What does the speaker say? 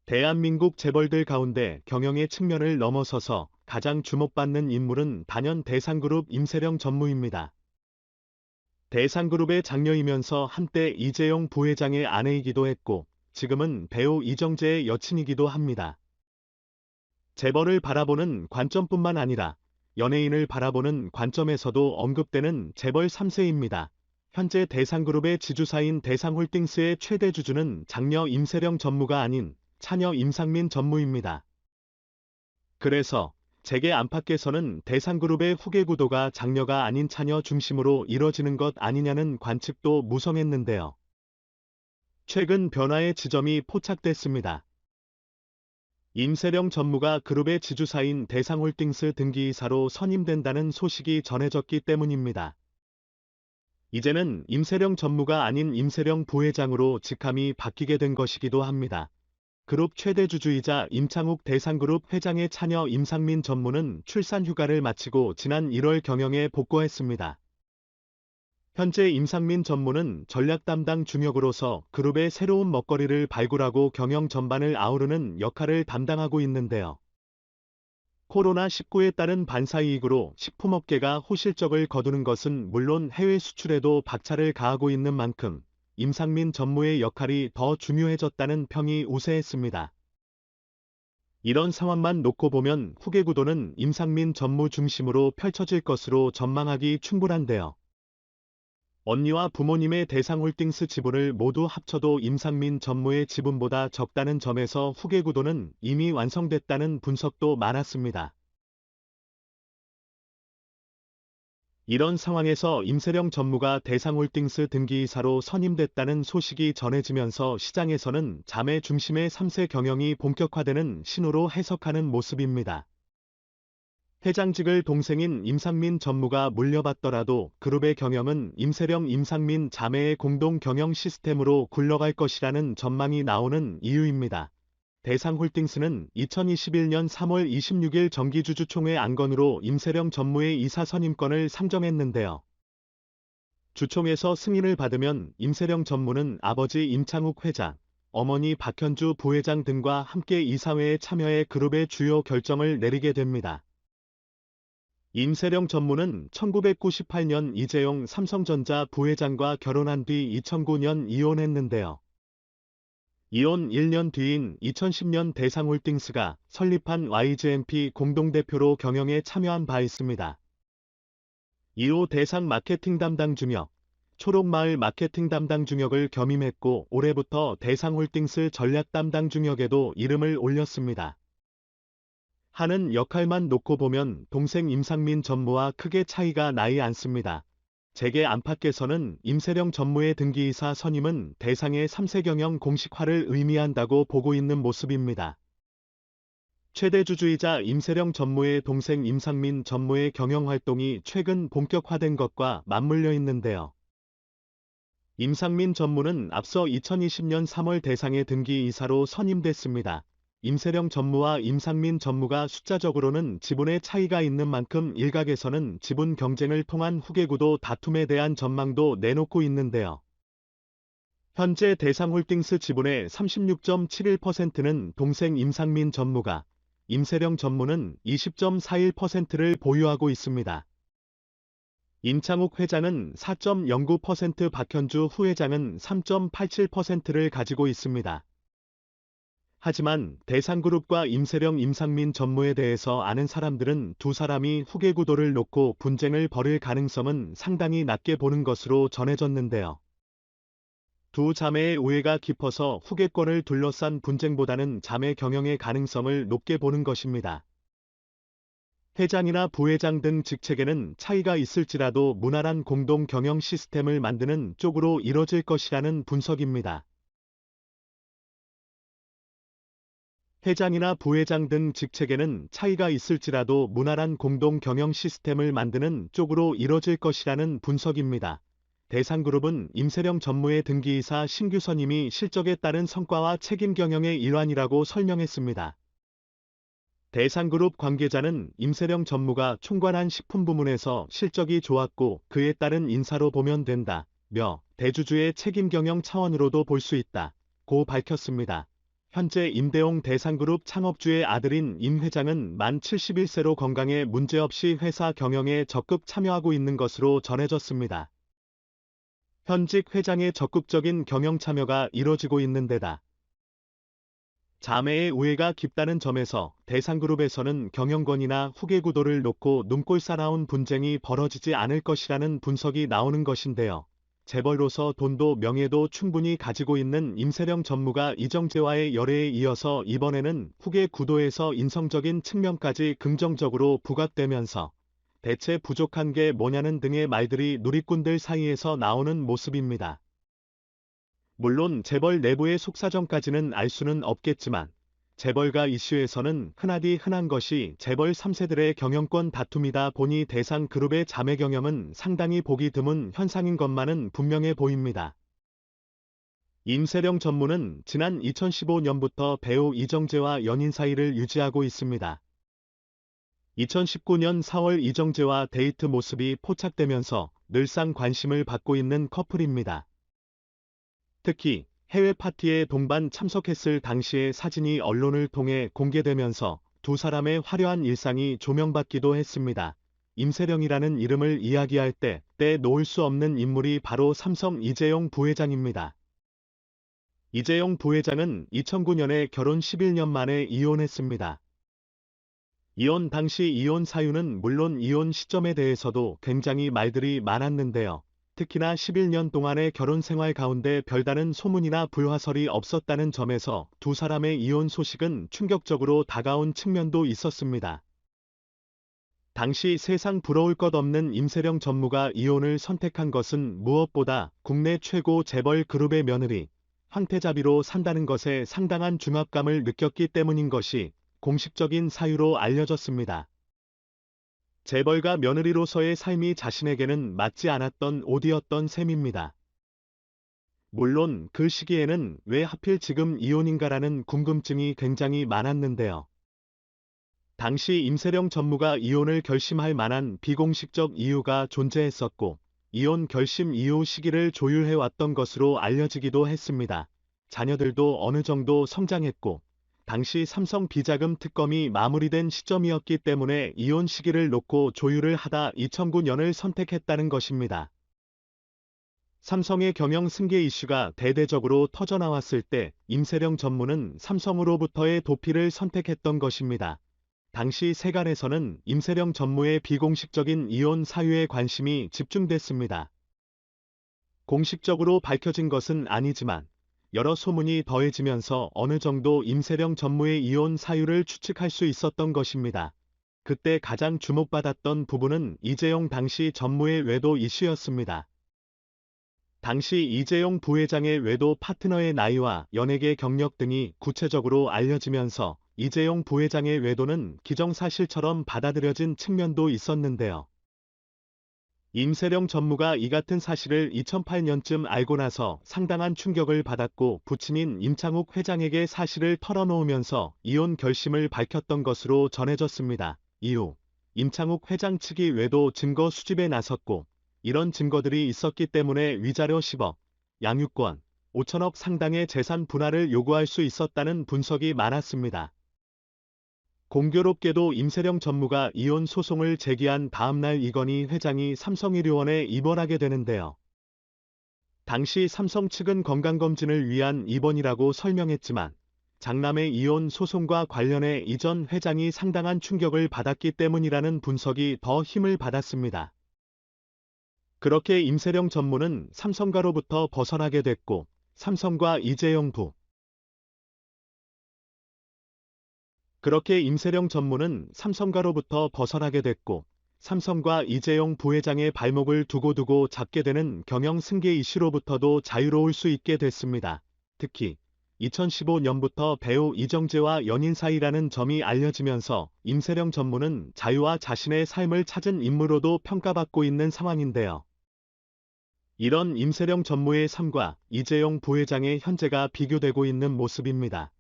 대한민국 재벌들 가운데 경영의 측면을 넘어서서 가장 주목받는 인물은 단연 대상그룹 임세령 전무입니다. 대상그룹의 장녀이면서 한때 이재용 부회장의 아내이기도 했고 지금은 배우 이정재의 여친이기도 합니다. 재벌을 바라보는 관점뿐만 아니라 연예인을 바라보는 관점에서도 언급되는 재벌 3세입니다. 현재 대상그룹의 지주사인 대상홀딩스의 최대 주주는 장녀 임세령 전무가 아닌 차녀 임상민 전무입니다. 그래서 재계 안팎에서는 대상그룹의 후계 구도가 장녀가 아닌 차녀 중심으로 이뤄지는 것 아니냐는 관측도 무성했는데요. 최근 변화의 지점이 포착됐습니다. 임세령 전무가 그룹의 지주사인 대상홀딩스 등기이사로 선임된다는 소식이 전해졌기 때문입니다. 이제는 임세령 전무가 아닌 임세령 부회장으로 직함이 바뀌게 된 것이기도 합니다. 그룹 최대 주주이자 임창욱 대상그룹 회장의 차녀 임상민 전무는 출산 휴가를 마치고 지난 1월 경영에 복귀했습니다. 현재 임상민 전무는 전략 담당 중역으로서 그룹의 새로운 먹거리를 발굴하고 경영 전반을 아우르는 역할을 담당하고 있는데요. 코로나19에 따른 반사이익으로 식품업계가 호실적을 거두는 것은 물론 해외 수출에도 박차를 가하고 있는 만큼 임상민 전무의 역할이 더 중요해졌다는 평이 우세했습니다. 이런 상황만 놓고 보면 후계 구도는 임상민 전무 중심으로 펼쳐질 것으로 전망하기 충분한데요. 언니와 부모님의 대상홀딩스 지분을 모두 합쳐도 임상민 전무의 지분보다 적다는 점에서 후계 구도는 이미 완성됐다는 분석도 많았습니다. 이런 상황에서 임세령 전무가 대상홀딩스 등기이사로 선임됐다는 소식이 전해지면서 시장에서는 자매 중심의 3세 경영이 본격화되는 신호로 해석하는 모습입니다. 회장직을 동생인 임상민 전무가 물려받더라도 그룹의 경영은 임세령 임상민 자매의 공동 경영 시스템으로 굴러갈 것이라는 전망이 나오는 이유입니다. 대상홀딩스는 2021년 3월 26일 정기주주총회 안건으로 임세령 전무의 이사 선임권을 상정했는데요. 주총에서 승인을 받으면 임세령 전무는 아버지 임창욱 회장, 어머니 박현주 부회장 등과 함께 이사회에 참여해 그룹의 주요 결정을 내리게 됩니다. 임세령 전무는 1998년 이재용 삼성전자 부회장과 결혼한 뒤 2009년 이혼했는데요. 이혼 1년 뒤인 2010년 대상홀딩스가 설립한 YGMP 공동대표로 경영에 참여한 바 있습니다. 이후 대상 마케팅 담당 중역, 초록마을 마케팅 담당 중역을 겸임했고 올해부터 대상홀딩스 전략 담당 중역에도 이름을 올렸습니다. 하는 역할만 놓고 보면 동생 임상민 전무와 크게 차이가 나지 않습니다. 재계 안팎에서는 임세령 전무의 등기이사 선임은 대상의 3세 경영 공식화를 의미한다고 보고 있는 모습입니다. 최대 주주이자 임세령 전무의 동생 임상민 전무의 경영 활동이 최근 본격화된 것과 맞물려 있는데요. 임상민 전무는 앞서 2020년 3월 대상의 등기이사로 선임됐습니다. 임세령 전무와 임상민 전무가 숫자적으로는 지분의 차이가 있는 만큼 일각에서는 지분 경쟁을 통한 후계구도 다툼에 대한 전망도 내놓고 있는데요. 현재 대상홀딩스 지분의 36.71%는 동생 임상민 전무가, 임세령 전무는 20.41%를 보유하고 있습니다. 임창욱 회장은 4.09%, 박현주 후회장은 3.87%를 가지고 있습니다. 하지만 대상그룹과 임세령 임상민 전무에 대해서 아는 사람들은 두 사람이 후계 구도를 놓고 분쟁을 벌일 가능성은 상당히 낮게 보는 것으로 전해졌는데요. 두 자매의 우애가 깊어서 후계권을 둘러싼 분쟁보다는 자매 경영의 가능성을 높게 보는 것입니다. 회장이나 부회장 등 직책에는 차이가 있을지라도 무난한 공동 경영 시스템을 만드는 쪽으로 이뤄질 것이라는 분석입니다. 회장이나 부회장 등 직책에는 차이가 있을지라도 무난한 공동 경영 시스템을 만드는 쪽으로 이뤄질 것이라는 분석입니다. 대상그룹은 임세령 전무의 등기이사 신규 선임이 실적에 따른 성과와 책임 경영의 일환이라고 설명했습니다. 대상그룹 관계자는 임세령 전무가 총괄한 식품 부문에서 실적이 좋았고 그에 따른 인사로 보면 된다며 대주주의 책임 경영 차원으로도 볼 수 있다고 밝혔습니다. 현재 임대용 대상그룹 창업주의 아들인 임 회장은 만 71세로 건강에 문제없이 회사 경영에 적극 참여하고 있는 것으로 전해졌습니다. 현직 회장의 적극적인 경영 참여가 이뤄지고 있는 데다 자매의 우애가 깊다는 점에서 대상그룹에서는 경영권이나 후계 구도를 놓고 눈꼴 싸나운 분쟁이 벌어지지 않을 것이라는 분석이 나오는 것인데요. 재벌로서 돈도 명예도 충분히 가지고 있는 임세령 전무가 이정재와의 열애에 이어서 이번에는 후계 구도에서 인성적인 측면까지 긍정적으로 부각되면서 대체 부족한 게 뭐냐는 등의 말들이 누리꾼들 사이에서 나오는 모습입니다. 물론 재벌 내부의 속사정까지는 알 수는 없겠지만 재벌가 이슈에서는 흔하디 흔한 것이 재벌 3세들의 경영권 다툼이다 보니 대상그룹의 자매 경영은 상당히 보기 드문 현상인 것만은 분명해 보입니다. 임세령 전무는 지난 2015년부터 배우 이정재와 연인 사이를 유지하고 있습니다. 2019년 4월 이정재와 데이트 모습이 포착되면서 늘상 관심을 받고 있는 커플입니다. 특히 해외 파티에 동반 참석했을 당시의 사진이 언론을 통해 공개되면서 두 사람의 화려한 일상이 조명받기도 했습니다. 임세령이라는 이름을 이야기할 때 빼놓을 수 없는 인물이 바로 삼성 이재용 부회장입니다. 이재용 부회장은 2009년에 결혼 11년 만에 이혼했습니다. 이혼 당시 이혼 사유는 물론 이혼 시점에 대해서도 굉장히 말들이 많았는데요. 특히나 11년 동안의 결혼 생활 가운데 별다른 소문이나 불화설이 없었다는 점에서 두 사람의 이혼 소식은 충격적으로 다가온 측면도 있었습니다. 당시 세상 부러울 것 없는 임세령 전무가 이혼을 선택한 것은 무엇보다 국내 최고 재벌 그룹의 며느리 황태자비로 산다는 것에 상당한 중압감을 느꼈기 때문인 것이 공식적인 사유로 알려졌습니다. 재벌가 며느리로서의 삶이 자신에게는 맞지 않았던 오디였던 셈입니다. 물론 그 시기에는 왜 하필 지금 이혼인가라는 궁금증이 굉장히 많았는데요. 당시 임세령 전무가 이혼을 결심할 만한 비공식적 이유가 존재했었고 이혼 결심 이후 시기를 조율해왔던 것으로 알려지기도 했습니다. 자녀들도 어느 정도 성장했고 당시 삼성 비자금 특검이 마무리된 시점이었기 때문에 이혼 시기를 놓고 조율을 하다 2009년을 선택했다는 것입니다. 삼성의 경영 승계 이슈가 대대적으로 터져나왔을 때 임세령 전무는 삼성으로부터의 도피를 선택했던 것입니다. 당시 세간에서는 임세령 전무의 비공식적인 이혼 사유에 관심이 집중됐습니다. 공식적으로 밝혀진 것은 아니지만 여러 소문이 더해지면서 어느 정도 임세령 전무의 이혼 사유를 추측할 수 있었던 것입니다. 그때 가장 주목받았던 부분은 이재용 당시 전무의 외도 이슈였습니다. 당시 이재용 부회장의 외도 파트너의 나이와 연예계 경력 등이 구체적으로 알려지면서 이재용 부회장의 외도는 기정사실처럼 받아들여진 측면도 있었는데요. 임세령 전무가 이 같은 사실을 2008년쯤 알고 나서 상당한 충격을 받았고 부친인 임창욱 회장에게 사실을 털어놓으면서 이혼 결심을 밝혔던 것으로 전해졌습니다. 이후 임창욱 회장 측이 외도 증거 수집에 나섰고 이런 증거들이 있었기 때문에 위자료 10억, 양육권, 5천억 상당의 재산 분할을 요구할 수 있었다는 분석이 많았습니다. 공교롭게도 임세령 전무가 이혼 소송을 제기한 다음날 이건희 회장이 삼성의료원에 입원하게 되는데요. 당시 삼성 측은 건강검진을 위한 입원이라고 설명했지만 장남의 이혼 소송과 관련해 이전 회장이 상당한 충격을 받았기 때문이라는 분석이 더 힘을 받았습니다. 그렇게 임세령 전무는 삼성가로부터 벗어나게 됐고 삼성과 이재용 부 그렇게 임세령 전무는 삼성가로부터 벗어나게 됐고 삼성과 이재용 부회장의 발목을 두고두고 잡게 되는 경영 승계 이슈로부터도 자유로울 수 있게 됐습니다. 특히 2015년부터 배우 이정재와 연인 사이라는 점이 알려지면서 임세령 전무는 자유와 자신의 삶을 찾은 인물로도 평가받고 있는 상황인데요. 이런 임세령 전무의 삶과 이재용 부회장의 현재가 비교되고 있는 모습입니다.